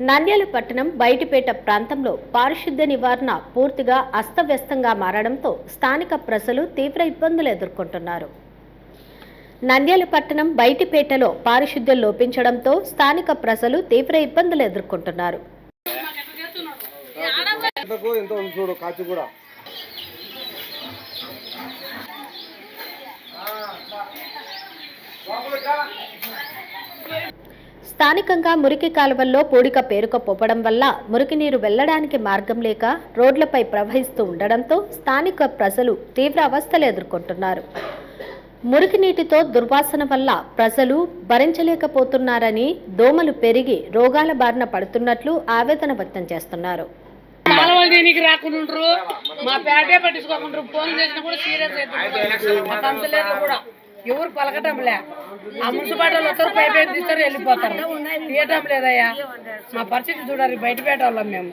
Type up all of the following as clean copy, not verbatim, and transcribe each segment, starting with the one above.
నంద్యాల పట్టణం బయటిపేట ప్రాంతంలో పారిశుద్ధ్య నివారణ పూర్తిగా అస్తవ్యస్తంగా మారడంతో స్థానిక ప్రజలు తీవ్ర ఇబ్బందులు ఎదుర్కొంటున్నారు. నంద్యాల పట్టణం బయటిపేటలో పారిశుద్ధ్యం లోపించడంతో స్థానిక ప్రజలు తీవ్ర ఇబ్బందులు ఎదుర్కొంటున్నారు. స్థానికంగా మురికి కాలువల్లో పూడిక పేరుకుపోవడం వల్ల మురికి నీరు వెళ్లడానికి మార్గం లేక రోడ్లపై ప్రవహిస్తూ ఉండడంతో స్థానిక ప్రజలు తీవ్ర అవస్థలు ఎదుర్కొంటున్నారు. మురికి నీటితో దుర్వాసన వల్ల ప్రజలు భరించలేకపోతున్నారని, దోమలు పెరిగి రోగాల బారిన పడుతున్నట్లు ఆవేదన వ్యక్తం చేస్తున్నారు. దీనికి రాకుండా మా పేటే పట్టించుకోకుండా ఫోన్ చేసినా కూడా సీరియస్ అవుతుంది. కూడా ఎవరు పలకటంలే. ఆ మున్సిపాలిటీలో వస్తారు, పైపే తీస్తారు, వెళ్ళిపోతారు. తీయటం లేదయ్యా. మా పరిస్థితి చూడాలి. బయటపేట వాళ్ళం మేము.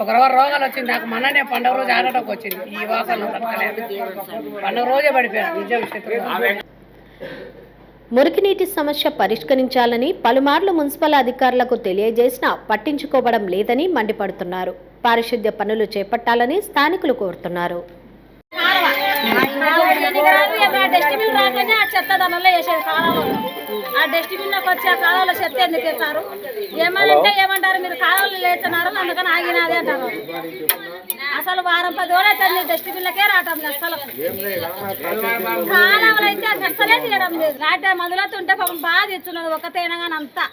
ఒకరోజు రోగాలు వచ్చింది నాకు. మొన్ననే పండుగ రోజు ఆడటకు వచ్చింది. ఈ వాసన పండుగ రోజే పడిపోయాను. నిజం. మురికి నీటి సమస్య పరిష్కరించాలని పలుమార్లు మున్సిపల్ అధికారులకు తెలియజేసినా పట్టించుకోవడం లేదని మండిపడుతున్నారు. పారిశుద్ధ్య పనులు చేపట్టాలని స్థానికులు కోరుతున్నారు. డస్ట్బిన్ రాగానే ఆ చెత్త దానిలో వేసేది కాలంలో. ఆ డస్ట్బిన్లోకి వచ్చి ఆ కాలంలో చెత్త ఎందుకు వేస్తారు? ఏమనంటే ఏమంటారు, మీరు కాలంలో లేస్తున్నారు అందుకని ఆగినది అంటారు. అసలు వారం 10 రోజులు అయితే డస్ట్బిన్లకే రావటం లేదు. అసలు కాలంలో అయితే అసలే తీయడం లేదు. నాటే మందులతో ఉంటే పాపం బాగా ఇస్తున్నది ఒకతేనా కానీ అంతా.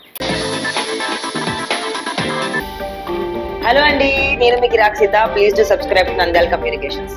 హలో అండి, నేను మీకు Rakshitha. Please to subscribe to Nandyal communications.